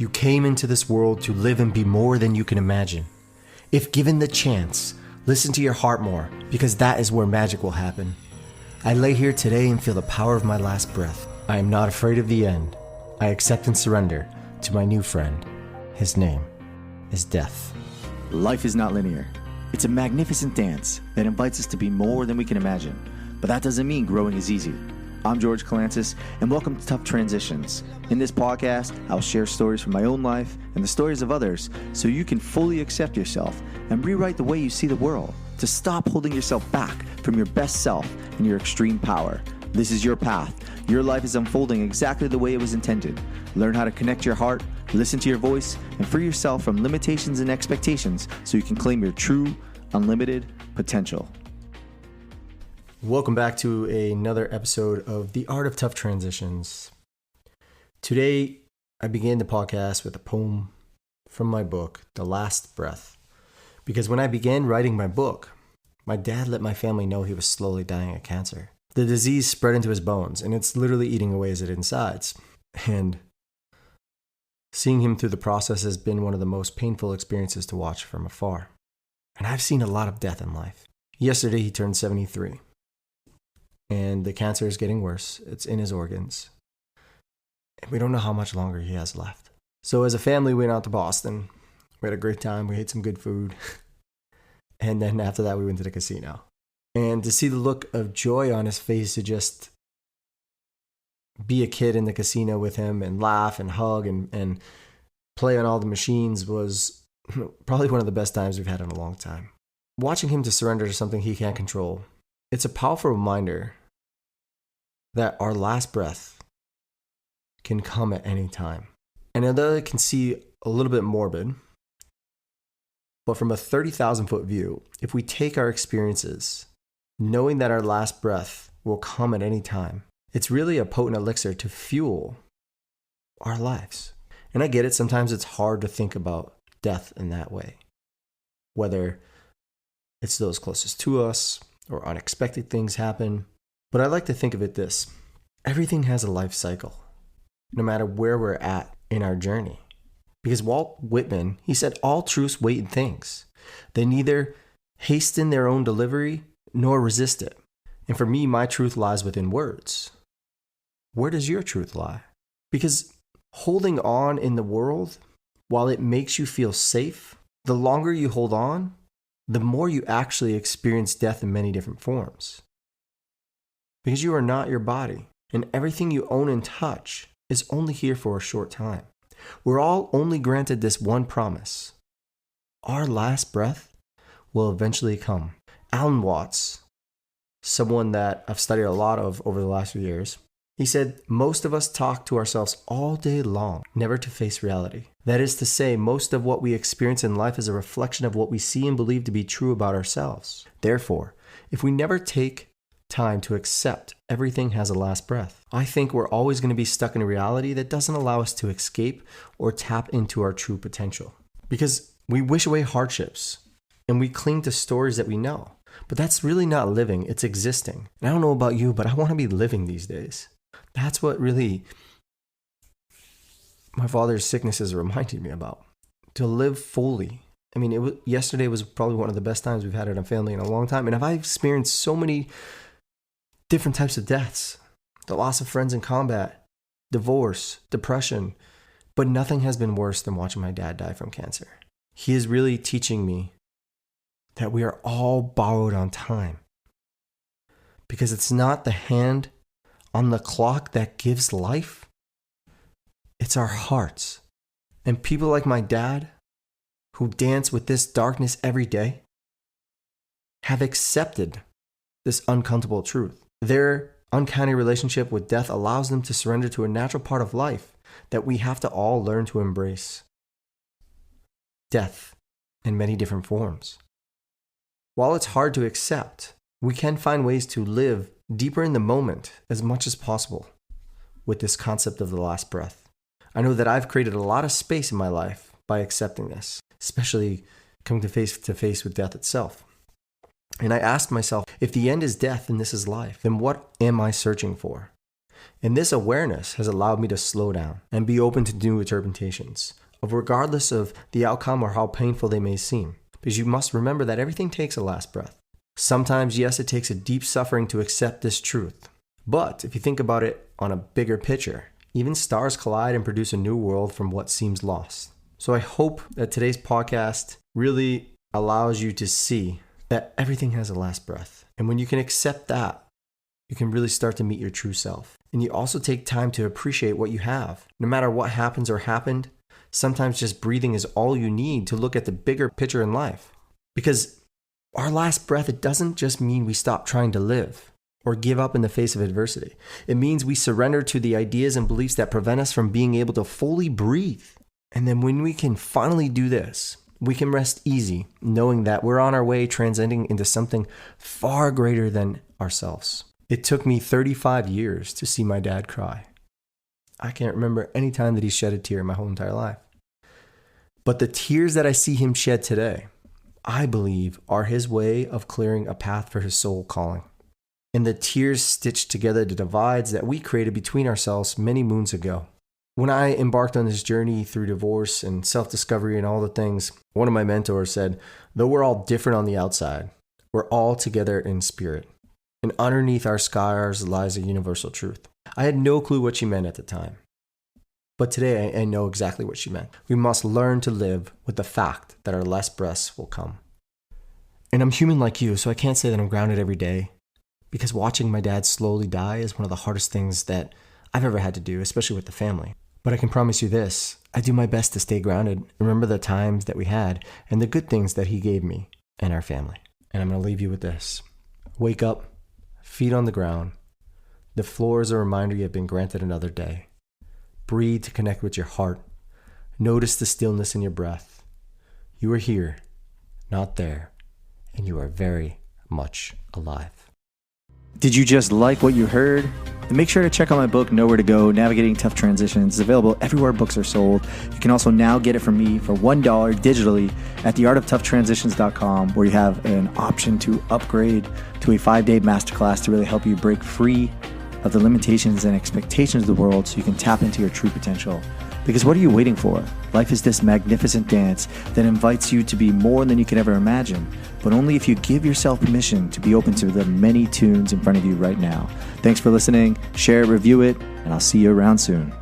You came into this world to live and be more than you can imagine. If given the chance, listen to your heart more, because that is where magic will happen. I lay here today and feel the power of my last breath. I am not afraid of the end. I accept and surrender to my new friend. His name is death. Life is not linear. It's a magnificent dance that invites us to be more than we can imagine. But that doesn't mean growing is easy. I'm George Kalantzis, and welcome to Tough Transitions. In this podcast, I'll share stories from my own life and the stories of others so you can fully accept yourself and rewrite the way you see the world, to stop holding yourself back from your best self and your extreme power. This is your path. Your life is unfolding exactly the way it was intended. Learn how to connect your heart, listen to your voice, and free yourself from limitations and expectations so you can claim your true, unlimited potential. Welcome back to another episode of The Art of Tough Transitions. Today, I began the podcast with a poem from my book, The Last Breath. Because when I began writing my book, my dad let my family know he was slowly dying of cancer. The disease spread into his bones, and it's literally eating away his insides. And seeing him through the process has been one of the most painful experiences to watch from afar. And I've seen a lot of death in life. Yesterday, he turned 73. And the cancer is getting worse. It's in his organs. And we don't know how much longer he has left. So as a family, we went out to Boston. We had a great time. We ate some good food. And then after that, we went to the casino. And to see the look of joy on his face, to just be a kid in the casino with him and laugh and hug and play on all the machines was probably one of the best times we've had in a long time. Watching him to surrender to something he can't control, it's a powerful reminder that our last breath can come at any time. And although it can seem a little bit morbid, but from a 30,000 foot view, if we take our experiences, knowing that our last breath will come at any time, it's really a potent elixir to fuel our lives. And I get it, sometimes it's hard to think about death in that way, whether it's those closest to us or unexpected things happen. But I like to think of it this: everything has a life cycle, no matter where we're at in our journey. Because Walt Whitman, he said, all truths wait in things. They neither hasten their own delivery nor resist it. And for me, my truth lies within words. Where does your truth lie? Because holding on in the world, while it makes you feel safe, the longer you hold on, the more you actually experience death in many different forms. Because you are not your body, and everything you own and touch is only here for a short time. We're all only granted this one promise: our last breath will eventually come. Alan Watts, someone that I've studied a lot of over the last few years, he said, most of us talk to ourselves all day long, never to face reality. That is to say, most of what we experience in life is a reflection of what we see and believe to be true about ourselves. Therefore, if we never take time to accept everything has a last breath, I think we're always going to be stuck in a reality that doesn't allow us to escape or tap into our true potential. Because we wish away hardships and we cling to stories that we know. But that's really not living, it's existing. And I don't know about you, but I want to be living these days. That's what really my father's sickness is reminding me about. To live fully. I mean, yesterday was probably one of the best times we've had in a family in a long time. And I've experienced so many different types of deaths. The loss of friends in combat, divorce, depression. But nothing has been worse than watching my dad die from cancer. He is really teaching me that we are all borrowed on time. Because it's not the hand on the clock that gives life. It's our hearts. And people like my dad, who dance with this darkness every day, have accepted this uncomfortable truth. Their uncanny relationship with death allows them to surrender to a natural part of life that we have to all learn to embrace. Death in many different forms. While it's hard to accept, we can find ways to live deeper in the moment as much as possible with this concept of the last breath. I know that I've created a lot of space in my life by accepting this, especially coming to face with death itself. And I asked myself, if the end is death and this is life, then what am I searching for? And this awareness has allowed me to slow down and be open to new interpretations, of regardless of the outcome or how painful they may seem. Because you must remember that everything takes a last breath. Sometimes, yes, it takes a deep suffering to accept this truth. But if you think about it on a bigger picture, even stars collide and produce a new world from what seems lost. So I hope that today's podcast really allows you to see that everything has a last breath. And when you can accept that, you can really start to meet your true self. And you also take time to appreciate what you have. No matter what happens or happened, sometimes just breathing is all you need to look at the bigger picture in life. Because our last breath, it doesn't just mean we stop trying to live or give up in the face of adversity. It means we surrender to the ideas and beliefs that prevent us from being able to fully breathe. And then when we can finally do this, we can rest easy knowing that we're on our way transcending into something far greater than ourselves. It took me 35 years to see my dad cry. I can't remember any time that he shed a tear in my whole entire life. But the tears that I see him shed today, I believe, are his way of clearing a path for his soul calling. And the tears stitched together the divides that we created between ourselves many moons ago. When I embarked on this journey through divorce and self-discovery and all the things, one of my mentors said, though we're all different on the outside, we're all together in spirit. And underneath our scars lies a universal truth. I had no clue what she meant at the time. But today I know exactly what she meant. We must learn to live with the fact that our last breaths will come. And I'm human like you, so I can't say that I'm grounded every day. Because watching my dad slowly die is one of the hardest things that I've ever had to do, especially with the family. But I can promise you this, I do my best to stay grounded, remember the times that we had, and the good things that he gave me and our family. And I'm going to leave you with this. Wake up, feet on the ground. The floor is a reminder you have been granted another day. Breathe to connect with your heart. Notice the stillness in your breath. You are here, not there, and you are very much alive. Did you just like what you heard? Then make sure to check out my book, Nowhere to Go, Navigating Tough Transitions. It's available everywhere books are sold. You can also now get it from me for $1 digitally at theartoftoughTransitions.com, where you have an option to upgrade to a 5-day masterclass to really help you break free of the limitations and expectations of the world so you can tap into your true potential. Because what are you waiting for? Life is this magnificent dance that invites you to be more than you could ever imagine, but only if you give yourself permission to be open to the many tunes in front of you right now. Thanks for listening. Share it, review it, and I'll see you around soon.